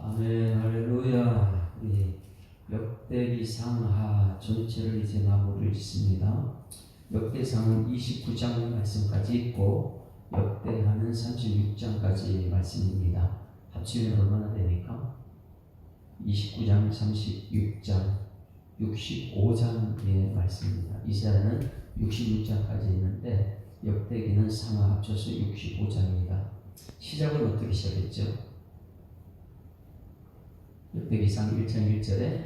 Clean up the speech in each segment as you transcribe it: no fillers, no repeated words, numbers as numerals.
아멘, 할렐루야. 우리 역대기 상하 전체를 이제 마무리를 짓습니다. 역대상은 29장 말씀까지 있고 역대하는 36장까지 말씀입니다. 합치면 얼마나 되니까? 29장, 36장, 65장의 말씀입니다. 이사야는 66장까지 있는데 역대기는 상하 합쳐서 65장입니다. 시작은 어떻게 시작했죠? 역대기상 1장 1절에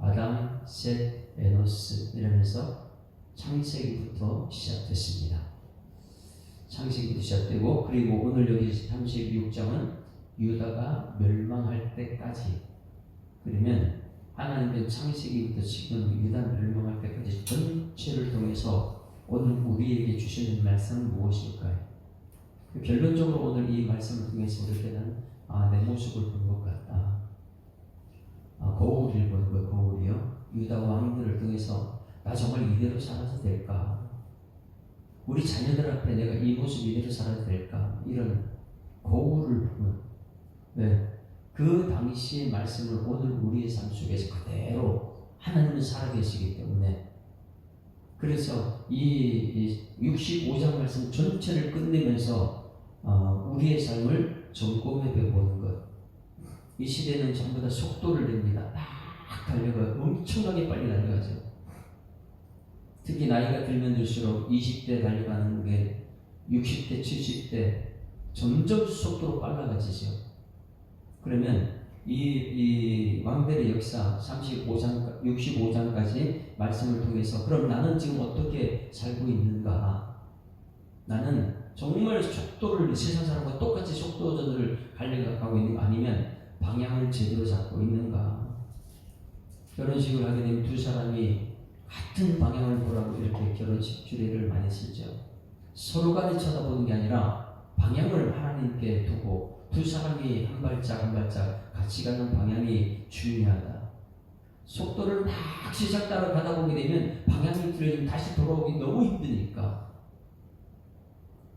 아담, 셋, 에노스 이러면서 창세기부터 시작됐습니다. 창세기부터 시작되고, 그리고 오늘 여기 36장은 유다가 멸망할 때까지, 그러면 하나님은 창세기부터 지금 유다 멸망할 때까지 전체를 통해서 오늘 우리에게 주시는 말씀은 무엇일까요? 결론적으로 오늘 이 말씀을 통해서 우리에게는 내 모습을 본 것 같다. 거울을 본 거, 거울이요. 유다 왕들을 통해서 나 정말 이대로 살아도 될까? 우리 자녀들 앞에 내가 이 모습 이대로 살아도 될까? 이런 거울을 보면, 그 당시의 말씀을 오늘 우리의 삶 속에서 그대로 하나님은 살아계시기 때문에, 그래서 이 65장 말씀 전체를 끝내면서 우리의 삶을 점검해 보는 것. 이 시대는 전부 다 속도를 냅니다. 막 달려가요. 엄청나게 빨리 달려가죠. 특히 나이가 들면 들수록 20대 달려가는 게 60대, 70대 점점 속도로 빨라가지죠. 그러면 이 왕들의 역사 35장, 65장까지 말씀을 통해서 그럼 나는 지금 어떻게 살고 있는가? 나는 정말 속도를 세상 사람과 똑같이 속도전을 달려가고 있는 거 아니면 방향을 제대로 잡고 있는가? 결혼식을 하게 되면 두 사람이 같은 방향을 보라고 이렇게 결혼식 주례를 많이 쓰죠. 서로 간에 쳐다보는 게 아니라 방향을 하나님께 두고 두 사람이 한 발짝 한 발짝 같이 가는 방향이 중요하다. 속도를 막 시작 따라 가다 보게 되면 방향이 틀어지면 다시 돌아오기 너무 힘드니까.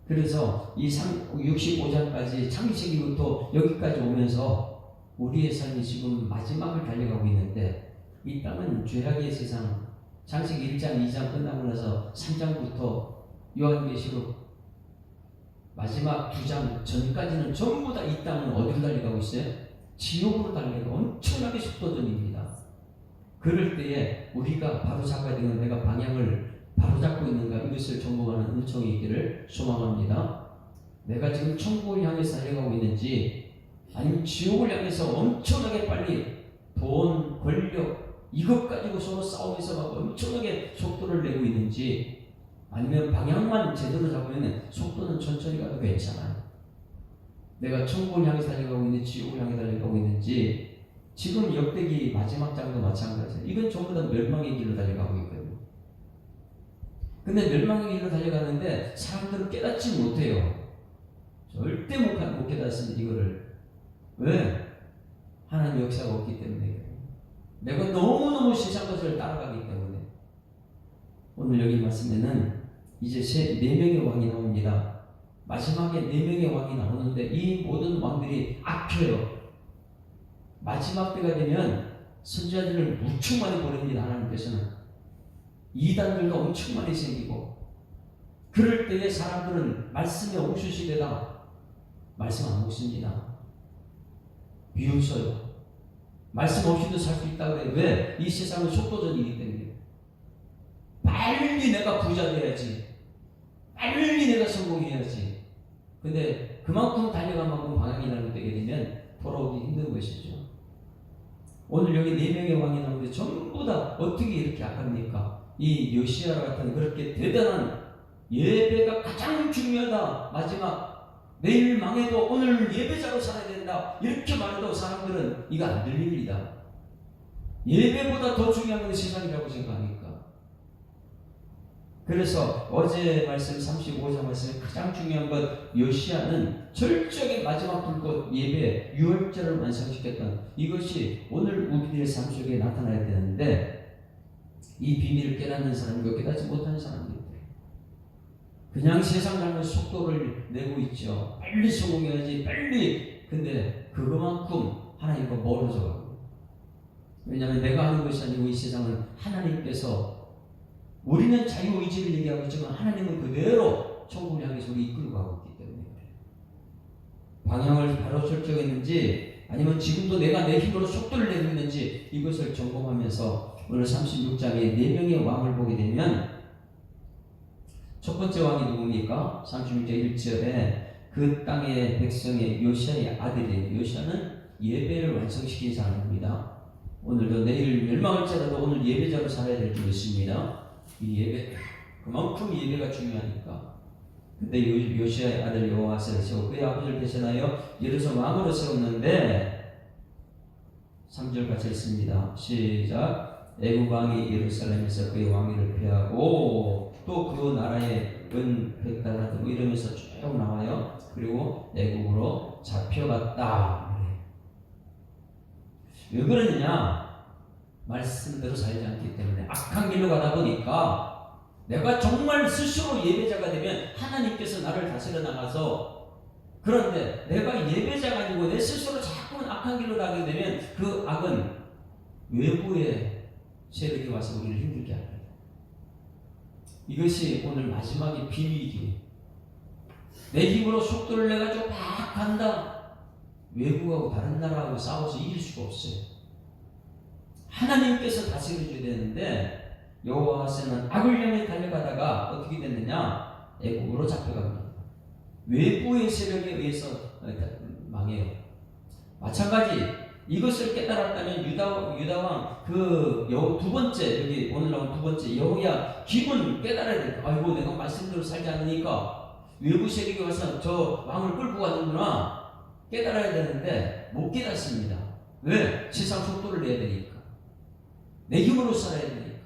그래서 이 65장까지 창세기부터 여기까지 오면서 우리의 삶이 지금 마지막을 달려가고 있는데, 이 땅은 죄악의 세상, 창세기 1장, 2장 끝나고 나서 3장부터 요한계시록 마지막 2장 전까지는 전부 다 이 땅은 어디로 달려가고 있어요? 지옥으로 달려가고 엄청나게 속도전입니다. 그럴 때에 우리가 바로 잡아야 되는, 내가 방향을 바로 잡고 있는가, 이것을 점검하는 은총이 있기를 소망합니다. 내가 지금 천국을 향해서 달려가고 있는지 아니면 지옥을 향해서 엄청나게 빨리 돈, 권력 이것 가지고 서로 싸우면서 막 엄청나게 속도를 내고 있는지, 아니면 방향만 제대로 잡으면 속도는 천천히 가도 괜찮아요. 내가 천국을 향해 달려가고 있는지 지옥을 향해 달려가고 있는지. 지금 역대기 마지막 장도 마찬가지예요. 이건 전부 다 멸망의 길로 달려가고 있거든요. 근데 멸망의 길로 달려가는데 사람들은 깨닫지 못해요. 절대 못 깨닫습니다. 이거를. 왜? 하나님 역사가 없기 때문에. 내가 너무너무 세상 것을 따라가기 때문에. 오늘 여기 말씀에는 이제 4명의 왕이 나옵니다. 마지막에 4명의 왕이 나오는데 이 모든 왕들이 악해요. 마지막 때가 되면 선지자들을 무척 많이 보냅니다. 하나님께서는 이단들도 엄청 많이 생기고, 그럴 때에 사람들은 말씀에 옥수시대다 말씀 안 먹습니다. 비웃어요. 말씀 없이도 살 수 있다고 그래요. 왜? 이 세상은 속도전이기 때문에. 빨리 내가 부자 돼야지, 빨리 내가 성공해야지. 근데 그만큼 달려간 만큼 방향이 잘못되게 되면 돌아오기 힘든 것이죠. 오늘 여기 4명의 왕이 나오는데 전부 다 어떻게 이렇게 약합니까? 이 요시야 같은 그렇게 대단한 예배가 가장 중요하다, 마지막 내일 망해도 오늘 예배자로 살아야 된다, 이렇게 말해도 사람들은 이거 안 들립니다. 예배보다 더 중요한 건 세상이라고 생각하니까. 그래서 어제 말씀 35장 말씀에 가장 중요한 것, 요시야는 철저하게 마지막 불꽃 예배 유월절을 완성시켰던 이것이 오늘 우리들의 삶 속에 나타나야 되는데, 이 비밀을 깨닫는 사람과 깨닫지 못하는 사람들이 그냥 세상 닮은 속도를 내고 있죠. 빨리 성공해야지, 빨리. 근데 그것만큼 하나님 하나님과 멀어져 가고. 왜냐하면 내가 하는 것이 아니고 이 세상은 하나님께서, 우리는 자유의지를 얘기하고 있지만 하나님은 그대로 천국을 향해서 우리 이끌고 가고 있기 때문에 방향을 바로 설정했는지 아니면 지금도 내가 내 힘으로 속도를 내고 있는지 이것을 점검하면서 오늘 36장에 4명의 왕을 보게 되면 첫 번째 왕이 누굽니까? 36장 1절에 그 땅의 백성의 요시아의 아들이에요. 요시아는 예배를 완성시킨 사람입니다. 오늘도 내일 멸망할지라도 오늘 예배자로 살아야 될 줄 믿습니다. 이 예배, 그만큼 예배가 중요하니까. 근데 요시아의 아들 여호아스를 세우고 그의 아버지를 배신하여 예루살렘 왕으로 세웠는데 3절 같이 있습니다. 시작. 애굽 왕이 예루살렘에서 그의 왕위를 폐하고 또 그 나라의 백달하고 이러면서 쭉 나와요. 그리고 애굽으로 잡혀갔다. 왜 그러느냐? 말씀대로 살지 않기 때문에 악한 길로 가다 보니까 내가 정말 스스로 예배자가 되면 하나님께서 나를 다스려 나가서, 그런데 내가 예배자가 아니고 내 스스로 자꾸 악한 길로 가게 되면 그 악은 외부의 세력이 와서 우리를 힘들게 합니다. 이것이 오늘 마지막의 비밀이지. 내 힘으로 속도를 내가지고 막 간다. 외부하고 다른 나라하고 싸워서 이길 수가 없어요. 하나님께서 다스려줘야 되는데 여호와스는 악을 향해 달려가다가 어떻게 됐느냐? 애굽으로 잡혀갑니다. 외부의 세력에 의해서 망해요. 마찬가지 이것을 깨달았다면 유다왕 두 번째, 여기 오늘 나온 두 번째 여호야 기분 깨달아야 될 거야. 아이고 내가 말씀대로 살지 않으니까 외부 세력이 와서 저 왕을 끌고 가는구나 깨달아야 되는데 못 깨닫습니다. 왜? 세상 속도를 내야 되니까, 내 힘으로 살아야 되니까.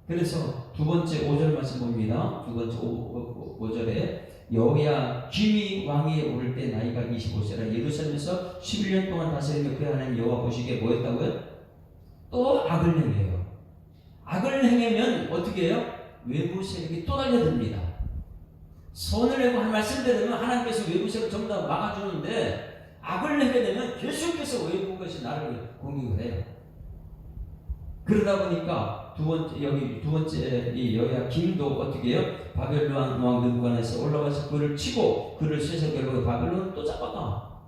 그래서 두 번째 5절 말씀 봅니다. 두 번째 5절에 여호야 김이 왕위에 오를 때 나이가 25세라 예루살렘에서 11년 동안 다스리며 그의 하나님 여호와 보시기에 뭐였다고요? 또 악을 행해요. 악을 행하면 어떻게 해요? 외부 세력이 또 달려듭니다. 선을 내고 한 말씀대로 되면 하나님께서 외부 세력을 전부 다 막아주는데 악을 내게 되면 계속해서 외부 것이 나를 공격을 해요. 그러다 보니까 두 번째 이 여호야 김도 어떻게 해요? 바벨론 왕 느부갓네살 올라가서 그를 치고 그를 쇠서 결국 바벨론을 또 잡아가.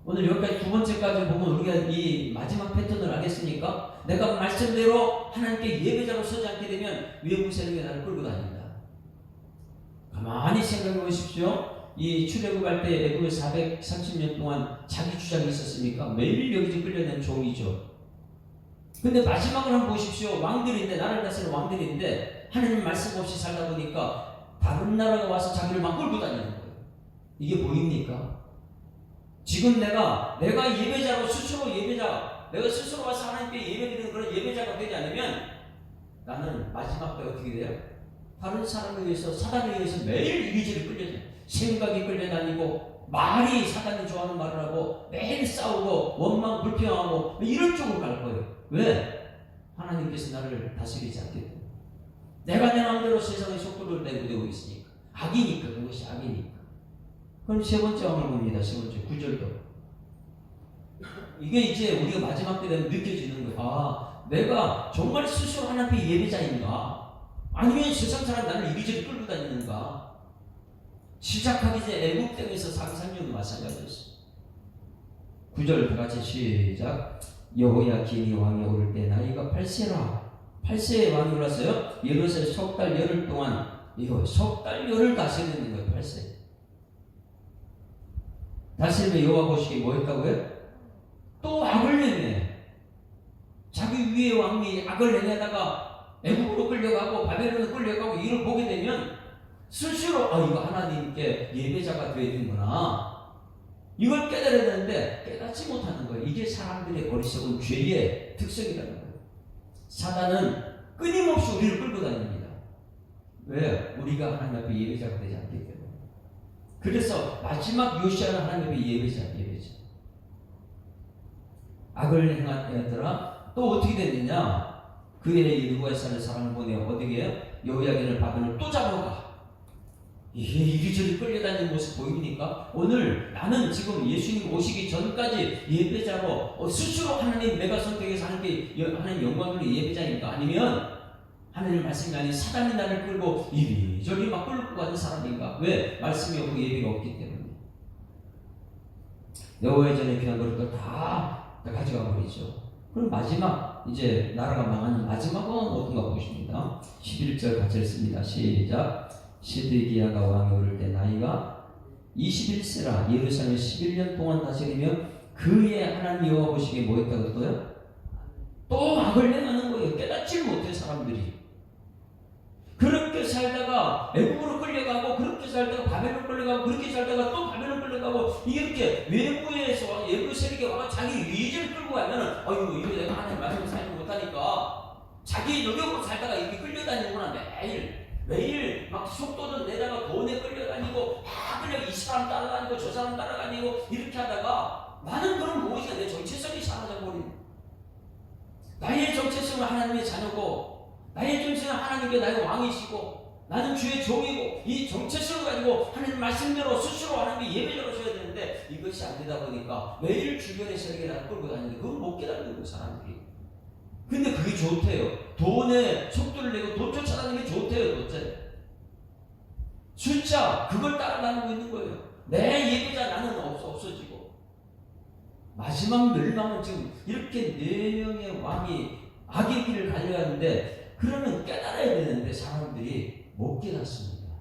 오늘 여기까지 두 번째까지 보면 우리가 이 마지막 패턴을 알겠습니까? 내가 말씀대로 하나님께 예배자로 서지 않게 되면 외부 세력이 나를 끌고 다닌다. 가만히 생각해 보십시오. 이 출애굽할 때 애굽에 430년 동안 자기 주장이 있었습니까? 매일 여기저기 끌려낸 종이죠. 근데 마지막을 한번 보십시오. 왕들인데, 나를 다스리는 왕들인데 하나님 말씀 없이 살다 보니까 다른 나라가 와서 자기를 막 끌고 다니는 거예요. 이게 보입니까? 지금 내가 예배자로 스스로 내가 스스로 와서 하나님께 예배드리는 그런 예배자가 되지 않으면 나는 마지막 때 어떻게 돼요? 다른 사람에 의해서, 사단에 의해서 매일 이리저리 끌려다녀요. 생각이 끌려다니고, 말이 사단이 좋아하는 말을 하고, 매일 싸우고, 원망 불평하고, 이런 쪽으로 갈 거예요. 왜? 하나님께서 나를 다스리지 않기 때문에. 내가 내 마음대로 세상의 속도를 내고 되고 있으니까. 악이니까, 그것이 악이니까. 그럼 세 번째 왕을 봅니다. 세 번째 9절도. 이게 이제 우리가 마지막 때 되면 느껴지는 거예요. 아, 내가 정말 스스로 하나님 앞에 예배자인가? 아니면 세상 사람 나를 이리저리 끌고 다니는가? 시작하기 전에 애굽 땅에서 430년 마찬가지였어요. 9절 다 같이 시작. 여호야 김이 왕에 오를 때 나이가 8세라. 8세에 왕이 올랐어요. 예루살렘 석 달 열흘 동안 석 달 열흘 다스리는 거예요. 8세. 다스리면 여호와 보시기에 뭐 했다고요? 또 악을 행해. 자기 위에 왕이 악을 행하다가 애굽으로 끌려가고 바벨론으로 끌려가고 이걸 보게 되면 스스로 이거 하나님께 예배자가 되어야 되는구나. 이걸 깨달아야 되는데 깨닫지 못하는 거예요. 이게 사람들의 어리석은 죄의 특성이라는 거예요. 사단은 끊임없이 우리를 끌고 다닙니다. 왜? 우리가 하나님 앞에 예배자가 되지 않기 때문에. 그래서 마지막 요시아는 하나님 앞에 예배자. 악을 행하더라. 또 어떻게 됐느냐? 그의 느부갓네살의 사람을 보내어 어디게 해요? 여호야긴을 바벨론을 또 잡아가. 이리저리 끌려다니는 모습 보입니까? 오늘 나는 지금 예수님 오시기 전까지 예배자로 스스로 하나님 내가 선택해서 하나님 영광으로 예배자인가? 아니면 하나님 말씀이 아닌 사단이 나를 끌고 이리저리 막 끌고 가는 사람인가? 왜? 말씀이 없고 예배가 없기 때문에. 여호와의 전에 귀한 것들 다 가져가 버리죠. 그럼 마지막 이제 나라가 망하는 마지막은 어떤가 보십니다. 11절 같이 읽습니다. 시작. 시드기야가 왕이 오를 때 나이가 21세라 예루살렘을 11년 동안 다스리며 그의 하나님 여호와 보시기에 뭐 했다고 또요? 또 악을 행하는 거예요. 깨닫지 못해 사람들이. 그렇게 살다가 애국으로 끌려가고 그렇게 살다가 바벨론 끌려가고 그렇게 살다가 또 바벨론 끌려가고 이렇게 외부에서 외부 세력이 와서 자기 의지를 끌고 가면은 이거 내가 하나님 말씀을 살지 못하니까 자기 노력으로 살다가 이렇게 끌려다니는구나. 매일 막 속도도 내다가 돈에 끌려다니고 끌려 이 사람 따라다니고 저 사람 따라다니고 이렇게 하다가 나는 그런 무엇이가 내 정체성이 사라져버린 나의 정체성은 하나님의 자녀고 나의 정체성은 하나님께 나의 왕이시고 나는 주의 종이고 이 정체성을 가지고 하나님 말씀대로 스스로 하나님께 예배자로 서야 되는데 이것이 안 되다 보니까 매일 주변의 세력이 나를 끌고 다니는데 그걸 못 깨닫는 거예요 사람들이. 근데 그게 좋대요. 돈에 속도를 내고 돈 쫓아다니는 게 좋대요. 도대체 숫자 그걸 따라다니고 있는 거예요. 내 예배자 나는 없어지고 마지막 멸망은 지금 이렇게 4명의 왕이 악의 길을 달려가는데 그러면 깨달아야 되는데 사람들이 못 깨닫습니다.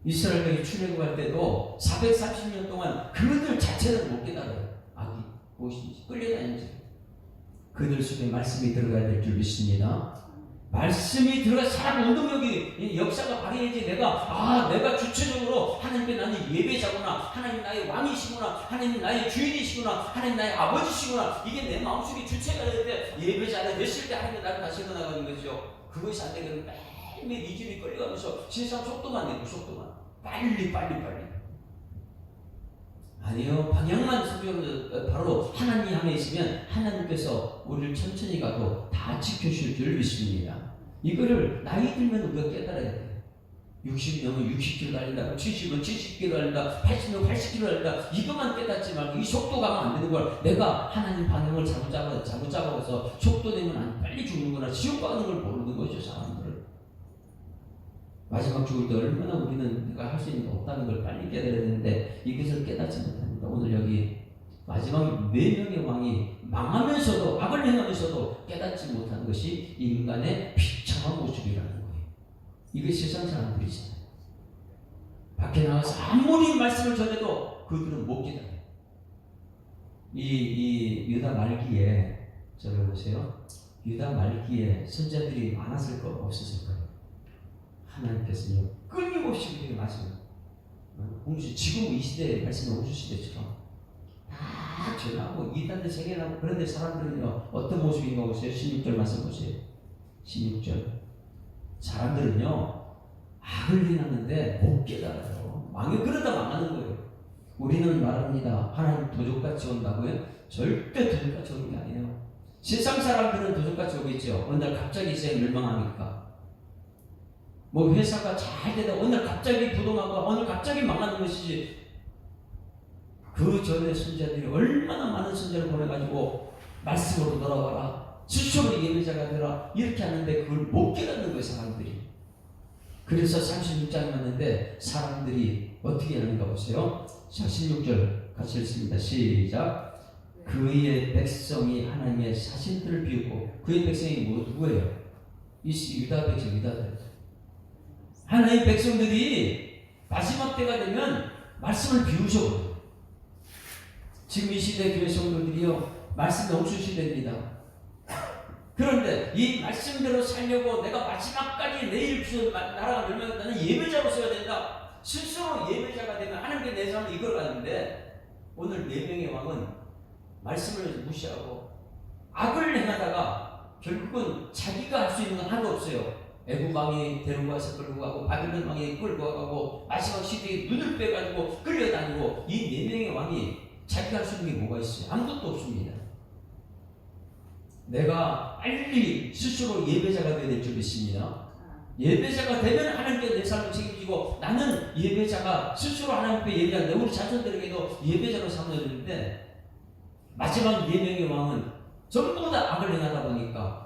이스라엘이 출애굽할 때도 430년 동안 그들 자체를 못 깨달아요. 악이 무엇인지 끌려다니지. 그들 속에 말씀이 들어가야 될 줄 믿습니다. 말씀이 들어가 사람 운동력이 역사가 발휘해야지 내가 주체적으로 하나님께 나는 예배자구나 하나님 나의 왕이시구나 하나님 나의 주인이시구나 하나님 나의 아버지시구나 이게 내 마음속에 주체가 될 때 예배자를 됐을 때 하나님 나를 다시 일어나가는 거죠. 그것이 안 되면 매일매일 이 집이 끌려가면서 세상 속도만 내고 속도만 빨리 아니요. 방향만 서면 바로 하나님 안에 있으면 하나님께서 우리를 천천히 가도 다 지켜주실 줄 믿습니다. 이거를 나이 들면 우리가 깨달아야 돼요. 60 넘으면 60km 달린다, 70은 70km 달린다, 80은 80km 달린다. 이것만 깨닫지 말고 이 속도 가면 안 되는 걸 내가 하나님 방향을 잘못 잡아서 속도 내면 빨리 죽는구나. 지옥 가는 걸 모르는 거죠 사람들은. 마지막 죽을 때 얼마나 우리는 내가 할 수 있는 게 없다는 걸 빨리 깨달아야 되는데 이것을 깨닫지 못합니다. 오늘 여기 마지막 4명의 왕이 망하면서도 악을 행하면서도 깨닫지 못한 것이 인간의 비참한 모습이라는 거예요. 이게 세상 사람들이잖아요. 밖에 나가서 아무리 말씀을 전해도 그들은 못 깨달아요. 이 유다 말기에 저를 보세요. 유다 말기에 선자들이 많았을까 없었을까요? 하나님께서요 끊임없이 우리에게 말씀을 지금 이 시대에 말씀을 홍수 시대처럼 다 전하고 이단들 세계나고 그런데 사람들은요 어떤 모습인가 보세요. 16절 말씀 보세요. 16절 사람들은요 악을 행하는데 못 깨달아요. 그러다 망하는 거예요. 우리는 말합니다. 하나님 도적같이 온다고요? 절대 도적같이 오는 게 아니에요. 세상 사람들은 도적같이 오겠죠. 어느 날 갑자기 세상 멸망하니까 회사가 잘 되다 어느 날 갑자기 부동하고 어느 날 갑자기 망하는 것이지. 그 전에 선자들이 얼마나 많은 선자를 보내가지고 말씀으로 돌아와라 스스로 예배자가 되라 이렇게 하는데 그걸 못 깨닫는 거예요 사람들이. 그래서 36장이 왔는데 사람들이 어떻게 하는가 보세요. 자 16절 같이 읽습니다. 시작. 그의 백성이 하나님의 사신들을 비우고 그의 백성이 누구예요? 유다 백성 유다들. 하나님의 백성들이 마지막 때가 되면 말씀을 비우셔버려요. 지금 이 시대 교회 성도들이요 말씀의 홍수 시대입니다. 그런데 이 말씀대로 살려고 내가 마지막까지 내일 나라가 멸망한다는 예배자로 써야 된다. 스스로 예배자가 되면 하나님께 내 삶을 이끌어가는데 오늘 4명의 왕은 말씀을 무시하고 악을 행하다가 결국은 자기가 할 수 있는 건 하나도 없어요. 애국 왕이 데리고 와서 끌고 가고 바벨론 왕이 끌고 가고 마지막 시대에 눈을 빼가지고 끌려다니고 이 4명의 왕이 자기가 할 수 있는 게 뭐가 있어요? 아무것도 없습니다. 내가 빨리 스스로 예배자가 되어야 될 줄 믿습니다. 예배자가 되면 하나님께 내 삶을 책임지고 나는 예배자가 스스로 하나님 앞에 예배하는데 우리 자손들에게도 예배자로 삼아야 되는데 마지막 4명의 왕은 전부 다 악을 행하다 보니까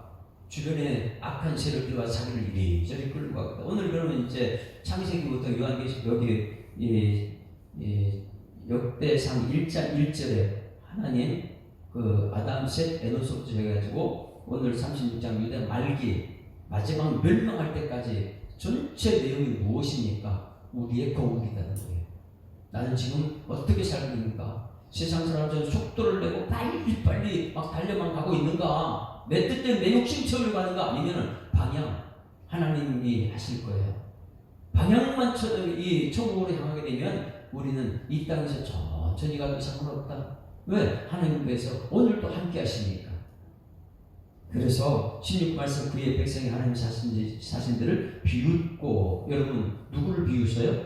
주변에 악한 세력들과 자기를 이리저리 끌고 가거든. 오늘 그러면 이제 창세기부터 요한계시록 여기 역대상 1장 1절에 하나님 그 아담 셋 에노스부터 해가지고 오늘 36장 유대 말기 마지막 멸망할 때까지 전체 내용이 무엇입니까? 우리의 거울이라는 거예요. 나는 지금 어떻게 살고 있는가? 세상 사람들은 속도를 내고 빨리 막 달려만 가고 있는가? 내 뜻대로 내 욕심 채우려고 하는가? 아니면 방향 하나님이 하실 거예요. 방향만 이 천국으로 향하게 되면 우리는 이 땅에서 천천히 가도 상관없다. 왜? 하나님께서 오늘도 함께 하시니까. 그래서 16말씀 그의 백성이 하나님 자신들을 비웃고, 여러분 누구를 비웃어요?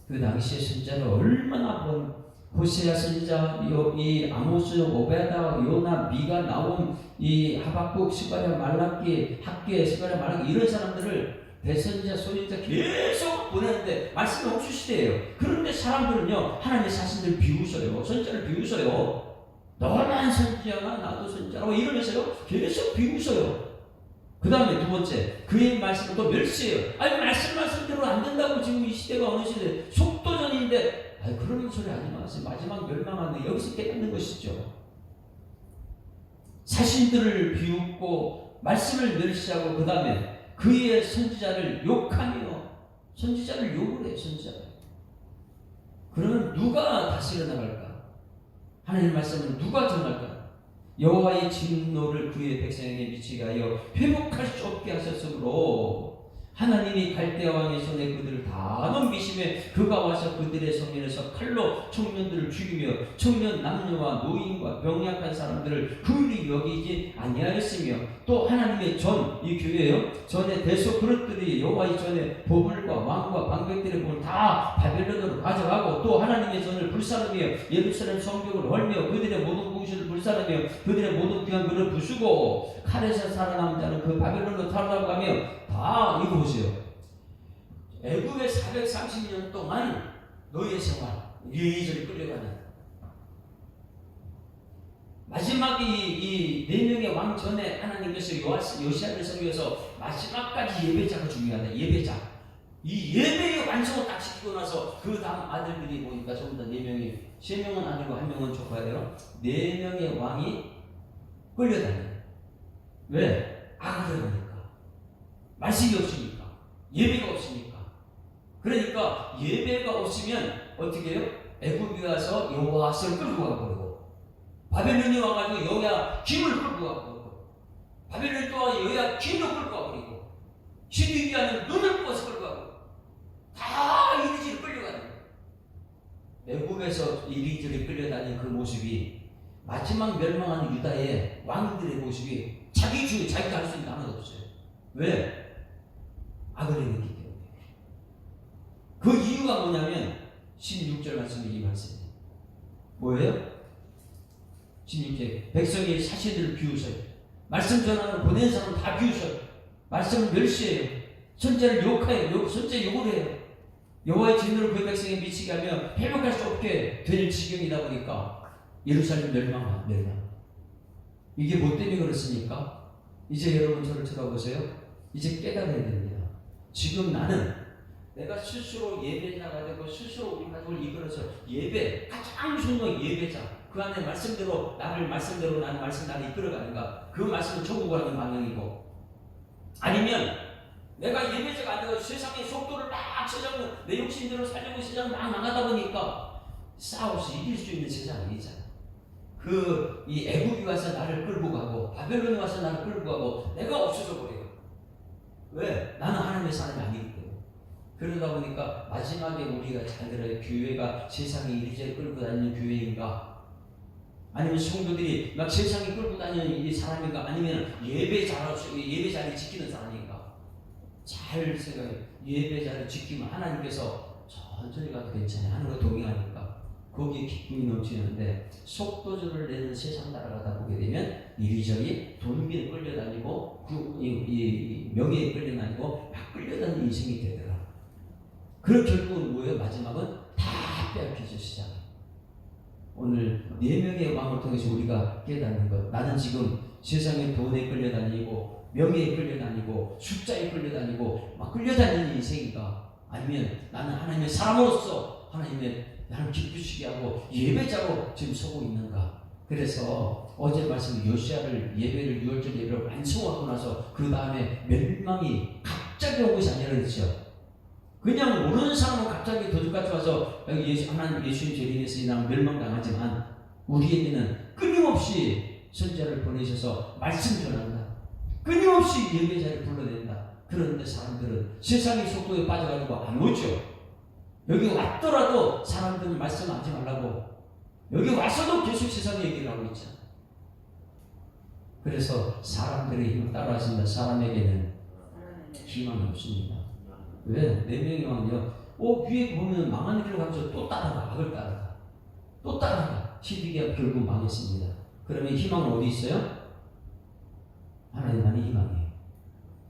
그 당시의 선자를 얼마나 본 호세아 선지자, 이 아모스, 오베다, 요나, 미가, 나옴, 이 하박국, 스가랴, 말라기, 학계, 스가랴, 말라기 이런 사람들을 대선지자, 소리자 계속 보내는데 말씀이 없으시대요. 그런데 사람들은요 하나님의 자신들 비웃어요. 선지자를 비웃어요. 너만 선지자가 나도 선지자라고 이러면서요 계속 비웃어요. 그 다음에 두 번째, 그의 말씀을 또 멸시해요. 아니 말씀대로 안 된다고. 지금 이 시대가 어느 시대 속도전인데 그런 소리 하지 마세요. 마지막 멸망하는 여기서 깨닫는 것이죠. 자신들을 비웃고 말씀을 멸시하고 그 다음에 그의 선지자를 욕하며 선지자를 욕을 해요. 선지자를. 그러면 누가 다스려 나갈까? 하나님 말씀은 누가 정할까? 여호와의 진노를 그의 백성에게 미치게 하여 회복할 수 없게 하셨으므로 하나님이 갈대아 왕의 손에 그들을 다 넘기심에 그가 와서 그들의 성면에서 칼로 청년들을 죽이며 청년 남녀와 노인과 병약한 사람들을 그리 여기지 아니하였으며 또 하나님의 이 교회요 전에 대속 그릇들이 여호와의 전에 보물과 왕과 방백들의 보물 다 바벨론으로 가져가고 또 하나님의 전을 불사르며 예루살렘 성벽을 헐며 그들의 모든 궁실을 불사르며 그들의 모든 귀한 그릇을 부수고 칼에서 살아남은 자는 그 바벨론으로 탈락하며 다 이거 보세요. 애굽의 430년 동안 노예 생활 이리저리 끌려가는 마지막 이 4명의 왕 전에 하나님께서 요시아를 섬겨서 마지막까지 예배자가 중요하다. 예배자. 이 예배의 완성을 딱 지키고 나서 그 다음 아들들이 보니까 전부 다 4명이 3명은 아들고 1명은 조카예요. 4명의 왕이 끌려다녀요. 왜? 악을 하니까. 말씀이 없으니까. 예배가 없으니까. 그러니까 예배가 없으면 어떻게 해요? 애굽에 가서 여호와스를 끌고 가버리고 바벨론이 와가지고 여호야 김을 끌고 가버리고 바벨론이 또 와서 여호야 김도 끌고 가버리고 시드기야는 눈을 뽑아서 끌고 가고 다 이리저리 끌려가는 거예요. 애굽에서 이리저리 끌려다니는 그 모습이 마지막 멸망하는 유다의 왕들의 모습이 자기 주에 자기가 할 수 있는 하나도 없어요. 왜? 악을 행했기 때문에. 그 이유가 뭐냐면 16절 말씀에 이 말씀이에요. 뭐예요? 16절 백성이 자신들을 비웃어요. 말씀 전하는 보낸 사람 다 비웃어요. 말씀을 멸시해요. 선지자를 욕해요. 선지자 욕을 해요. 여호와의 진노를 그 백성에 미치게 하며 회복할 수 없게 될 지경이다 보니까 예루살렘 멸망. 이게 뭐 때문에 그렇습니까? 이제 여러분 저를 쳐다보세요. 이제 깨달아야 됩니다. 지금 나는 내가 스스로 예배자가 되고 스스로 우리 가족을 이끌어서 예배, 가장 중요한 예배자, 그 안에 말씀대로 나는 말씀 나를 이끌어가는가, 그 말씀은 천국을 하는 방향이고, 아니면 내가 예배자가 안 되고 세상의 속도를 막 세상을 내 욕심대로 살려고 세상을 막 나가다 보니까 싸워서 이길 수 있는 세상이 아니잖아. 이 애굽이 와서 나를 끌고 가고 바벨론이 와서 나를 끌고 가고 내가 없어져 버려요. 왜? 나는 하나님의 사람이 아니기 때문에. 그러다 보니까 마지막에 우리가 잘 들어요. 교회가 세상에 이리저리 끌고 다니는 교회인가? 아니면 성도들이 막 세상에 끌고 다니는 이 사람인가? 아니면 예배자를 지키는 사람인가? 잘 생각해요. 예배자를 지키면 하나님께서 천천히 가도 괜찮아요. 하는 거 동의하니까. 거기에 기쁨이 넘치는데 속도전을 내는 세상 나라가다 보게 되면 이리저리 돈비에 끌려다니고 이 명예에 끌려다니고 막 끌려다니는 인생이 되더라. 그 결국은 뭐예요? 마지막은 다 빼앗기죠. 시작. 오늘 4명의 왕을 통해서 우리가 깨닫는 것. 나는 지금 세상의 돈에 끌려다니고 명예에 끌려다니고 숫자에 끌려다니고 막 끌려다니는 인생인가? 아니면 나는 하나님의 사람으로서 하나님의 나를 기쁘시게 하고 예배자로 지금 서고 있는가? 그래서 어제 말씀 요시아를 예배를 6월절 예배를 완성하고 나서 그 다음에 멸망이 갑자기 온 것이 아니라 그랬죠. 그냥 모르는 사람은 갑자기 도둑같이 와서 하나님 예수님 재림에서 나 멸망당하지만 우리에게는 끊임없이 선자를 보내셔서 말씀 전한다. 끊임없이 예배자를 불러낸다. 그런데 사람들은 세상의 속도에 빠져가지고 안 오죠. 여기 왔더라도 사람들은 말씀하지 말라고 여기 와서도 계속 세상 얘기를 하고 있잖아. 그래서 사람들의 힘을 따라하신다. 사람에게는 희망이 없습니다. 왜? 4명이 왕이요. 위에 보면 망한 길로 가면서 또 따라가. 악을 따라가. 또 따라가. 12개가 결국 망했습니다. 그러면 희망은 어디 있어요? 하나님만의 희망이에요.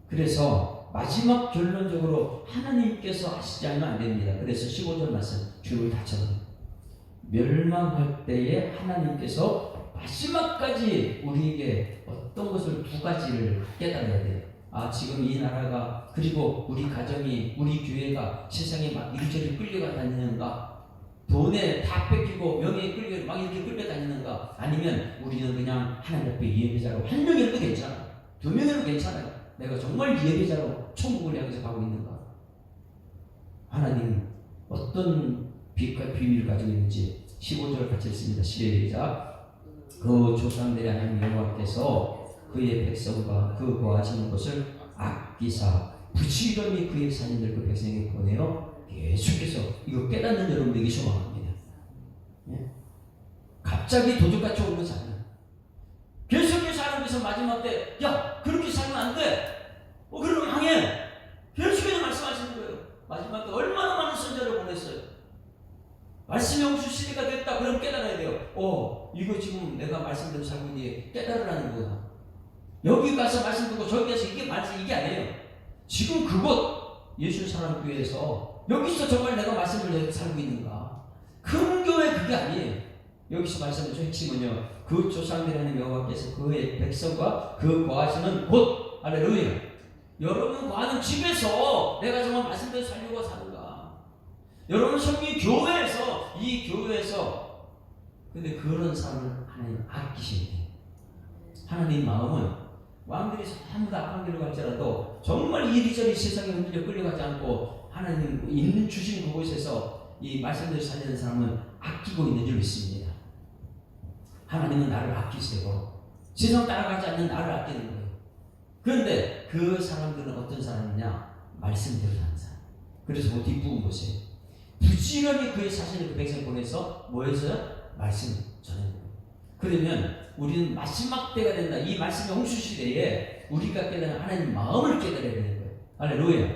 그래서 마지막 결론적으로 하나님께서 하시지 않으면 안 됩니다. 그래서 15절 말씀 줄을 닫혀요. 멸망할 때에 하나님께서 마지막까지 우리에게 어떤 것을 2가지를 깨달아야 돼요. 지금 이 나라가 그리고 우리 가정이 우리 교회가 세상에 막 이리저리 끌려가 다니는가? 돈에 다 뺏기고 명예에 끌려 막 이렇게 끌려다니는가? 아니면 우리는 그냥 하나님 앞에 예배자로 1명이라도 괜찮아. 2명이라도 괜찮아요. 내가 정말 예배자로 천국을 향해서 가고 있는가? 하나님 어떤 빛과 비밀을 가지고 있는지 15절 같이 읽습니다. 시작. 그 조상들의 하나님 여호와께서 그의 백성과 그 거하시는 것을 아끼사 부지런히 그의 사님들 그 백성에게 보내어 계속해서 이거 깨닫는 여러분들에게 소망합니다. 예? 갑자기 도둑같이 오는 것이 아니에요. 계속해서 하나님께서 마지막 때 야 그렇게 살면 안 돼. 그러면 항해. 계속해서 말씀하시는 거예요. 마지막 때 얼마나 많은 선자를 보냈어요. 말씀의 홍수 시대가 됐다. 그럼 깨달아야 돼요. 이거 지금 내가 말씀대로 살고 있는데 깨달으라는 거다. 여기 가서 말씀 듣고 저기 가서 이게 말씀 이게 아니에요. 지금 그곳 예수 사람 교회에서 여기서 정말 내가 말씀을 살고 있는가? 큰 교회 그게 아니에요. 여기서 말씀의 핵심은요. 그 조상들이 하는 여호와께서 그의 백성과 그 거하시는 곳 할렐루야. 여러분 거하는 집에서 내가 정말 말씀대로 살려고 사는가? 여러분 성경 교회에서 이 교회에서 근데 그런 사람을 하나님 아끼시는 거예요. 하나님 마음은 왕들이 전부 다 악한 길로 갈지라도 정말 이리저리 세상에 흔들려 끌려가지 않고 하나님 있는 주신 그곳에서 이 말씀대로 살리는 사람은 아끼고 있는 줄 믿습니다. 하나님은 나를 아끼세요. 세상 따라가지 않는 나를 아끼는 거예요. 그런데 그 사람들은 어떤 사람이냐? 말씀대로 사는 사람. 그래서 뒷부분 보세요. 부지런히 그의 사신을 그 백성을 보내서 뭐 했어요? 말씀 전하는 거예요. 그러면 우리는 마지막 때가 된다. 이 말씀의 홍수 시대에 우리가 깨달은 하나님 마음을 깨달아야 되는 거예요. 할렐루야.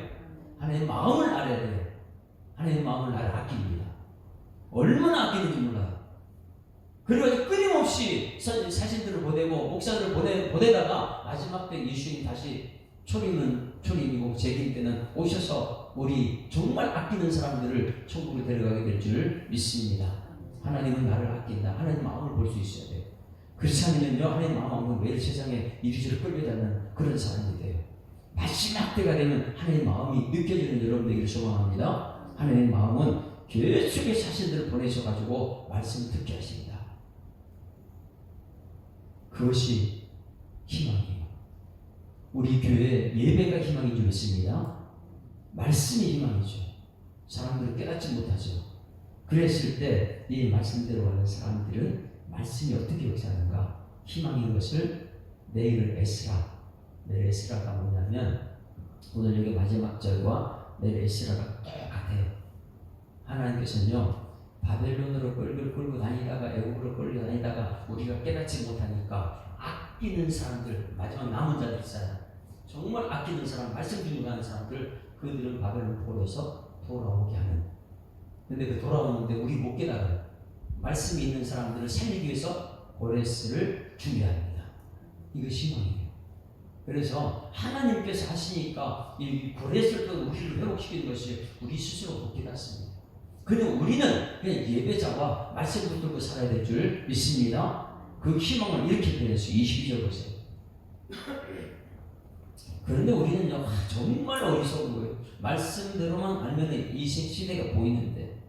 하나님 마음을 알아야 돼요. 하나님 마음을 나를 아낍니다. 얼마나 아끼는지 몰라요. 그래가지고 끊임없이 사신들을 보내고 목사들을 보내다가 마지막 때 예수님 다시 초림이고 재림 때는 오셔서 우리 정말 아끼는 사람들을 천국으로 데려가게 될 줄 믿습니다. 하나님은 나를 아낀다. 하나님 마음을 볼 수 있어야 돼요. 그렇지 않으면요 하나님 마음은 매일 세상에 이리저리 끌려다니는 그런 사람이 돼요. 마지막 때가 되면 하나님 마음이 느껴지는 여러분들에게 소망합니다. 하나님 마음은 계속의 자신들을 보내셔가지고 말씀을 듣게 하십니다. 그것이 희망이에요. 우리 교회 예배가 희망인 줄 믿습니다. 말씀이 희망이죠. 사람들은 깨닫지 못하죠. 그랬을 때 이 말씀대로 하는 사람들은 말씀이 어떻게 역사하는가? 희망인 것을 내일 에스라가 뭐냐면 오늘 여기 마지막 절과 내일 에스라가 똑같아요. 하나님께서는요 바벨론으로 끌고 다니다가 애굽으로 끌고 다니다가 우리가 깨닫지 못하니까 아끼는 사람들 마지막 남은 자들 있잖아요. 정말 아끼는 사람 말씀 중요한 사람들 그들은 바벨론 포로에서 돌아오게 하는. 근데 그 돌아오는데 우리 못 깨달아요. 말씀이 있는 사람들을 살리기 위해서 고레스를 준비합니다. 이거 희망이에요. 그래서 하나님께서 하시니까 이 고레스를 또 우리를 회복시키는 것이 우리 스스로 못 깨닫습니다. 그냥 우리는 그냥 예배자와 말씀 붙들고 살아야 될 줄 믿습니다. 그 희망을 이렇게 표현했어요. 22절 보세요. 그런데 우리는 정말 어리석은 거예요. 말씀대로만 알면 이 시대가 보이는데.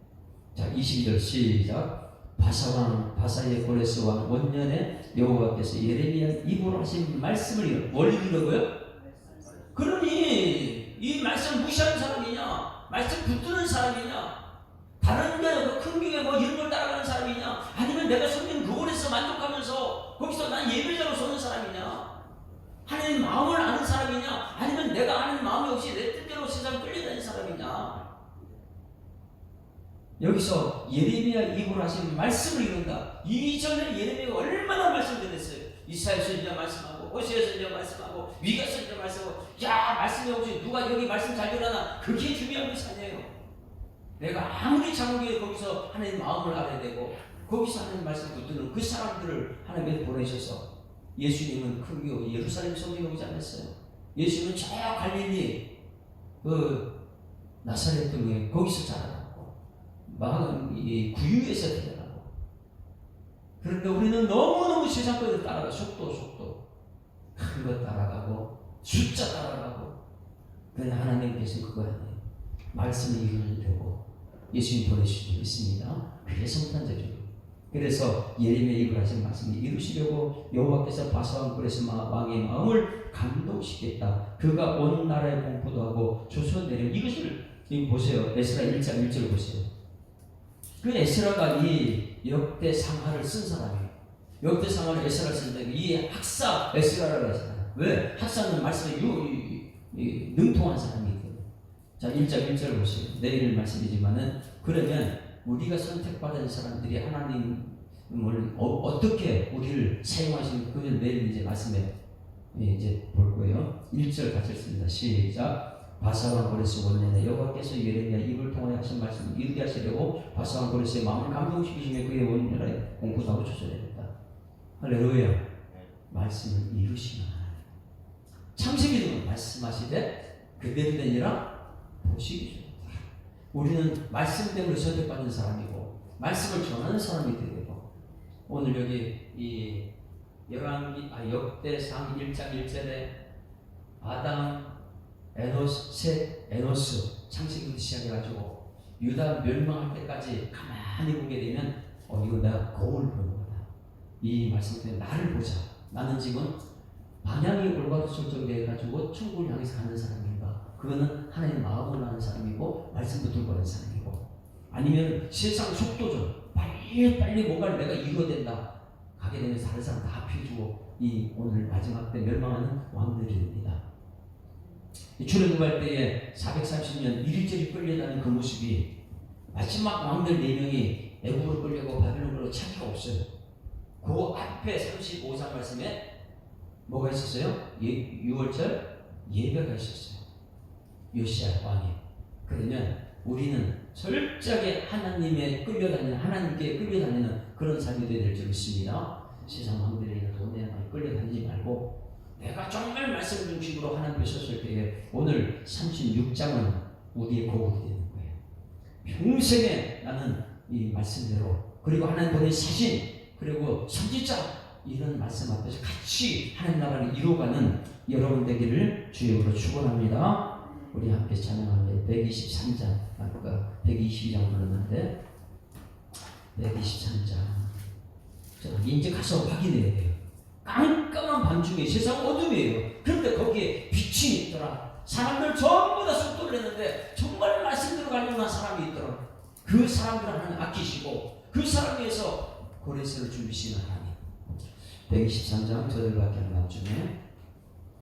자, 22절 시작. 바사의 고레스 왕 원년에 여호와께서 예레미야 입으로 하신 말씀을 뭘 읽으려고요? 그러니 이 말씀을 무시하는 사람이냐? 말씀 붙드는 사람이냐? 다른 큰 교회 이런 걸 따라가는 사람이냐? 아니면 내가 섬기는 그곳에서 만족하면서 거기서 난 예배자로 서는 사람이냐? 하나님 마음을 아는 사람이냐? 아니면 내가 아는 마음이 없이 내 뜻대로 세상 끌려다니는 사람이냐? 여기서 예레미야 입으로 하신 말씀을 읽는다. 이전에 예레미야가 얼마나 말씀을 전했어요. 이사야 선지자 말씀하고 호세아 선지자 말씀하고 미가 선지자 말씀하고 말씀이 없이 누가 여기 말씀 잘 들으나 그게 중요한 것이 아니에요. 내가 아무리 장로교회 거기서 하나님 마음을 알아야 되고 거기서 하나님 말씀 붙드는 그 사람들을 하나님께 보내셔서 예수님은 큰 교회 예루살렘 성전에 오지 않았어요. 예수님은 저 갈릴리 나사렛 등에 거기서 자라났고 구유에서 태어나고. 그런데 우리는 너무너무 세상 것을 따라가 속도 큰 것 따라가고 숫자 따라가고. 그런데 하나님께서 그거 아니에요. 말씀을 읽으면 되고 예수님 보내주신 줄 믿습니다. 그게 성탄절이에요. 그래서 예레미야 입으로 하신 말씀을 이루시려고 여호와께서 바사왕 고레스 왕의 마음을 감동시켰다. 그가 온 나라에 공포도 하고 조선 내려 이것을 보세요. 에스라 1장 1절을 보세요. 그 에스라가 이 역대상하를 쓴 사람이에요. 역대상하를 에스라가 쓴다. 이 학사 에스라라고 했잖아요. 왜? 학사는 말씀에 능통한 사람이기 때문에. 자, 1장 1절 보세요. 내일 말씀이지만은 그러면 우리가 선택받은 사람들이 하나님을 어떻게 우리를 사용하시는 그걸 내일 이제 말씀에 이제 볼 거예요. 1절 같이 읽습니다. 시작. 바사왕 고레스 원년에 여호와께서 예레미야 입을 통하여 하신 말씀을 이루게 하시려고 바사왕 고레스의 마음을 감동시키시며 그의 원년에 공포하고 조절했다. 할렐루야. 말씀을 이루시는 하나님. 창세기도 말씀하시되 그대로 되니라 보시기. 우리는 말씀 때문에 선택받는 사람이고 말씀을 전하는 사람이 되고. 오늘 여기 이 역대상 1장 1절에 아담 에노스 창세기부터 시작해가지고 유다 멸망할 때까지 가만히 보게 되면 이거 내가 거울을 보는 거다. 이 말씀 때문에 나를 보자. 나는 지금 방향이 올바로 설정돼가지고 천국을 향해서 가는 사람인가? 그거는 하나님의 마음을 아는 사람이고 말씀 붙들고 가는 사람이고, 아니면 세상 속도전 빨리 뭔가를 내가 이루어야 된다 가게 되면 다른 사람 다 피해주고 이 오늘 마지막 때 멸망하는 왕들이 됩니다. 출애굽할 때에 430년 이리저리 끌려다니는 그 모습이 마지막 왕들 4명이 애굽으로 끌려고 바빌론으로 차기가 없어요. 그 앞에 35장 말씀에 뭐가 있었어요? 6월절 예배가 있었어요. 요시야 왕이. 그러면 우리는 철저하게 하나님께 끌려다니는 그런 삶이 되어야 될 줄 믿습니다. 세상 왕들이나 돈에 끌려다니지 말고 내가 정말 말씀 중심으로 하나님께 섰을 때에 오늘 36장은 우리의 고백이 되는 거예요. 평생에 나는 이 말씀대로, 그리고 하나님 보낸 사신, 그리고 선지자, 이런 말씀 앞에서 같이 하나님 나라를 이루어가는 여러분 되기를 주님으로 축원합니다. 우리 함께 찬양하며 123장, 아까 122장 불렀는데 123장 이제 가서 확인해야 돼요. 깜깜한 밤중에 세상 어둠이에요. 그런데 거기에 빛이 있더라. 사람들 전부 다 속도를 냈는데 정말 말씀대로 가려고 한 사람이 있더라. 그 사람들을 하나님 아끼시고 그 사람 위해서 고레스를 준비시는 하나님. 123장 저들밖에 안 나중에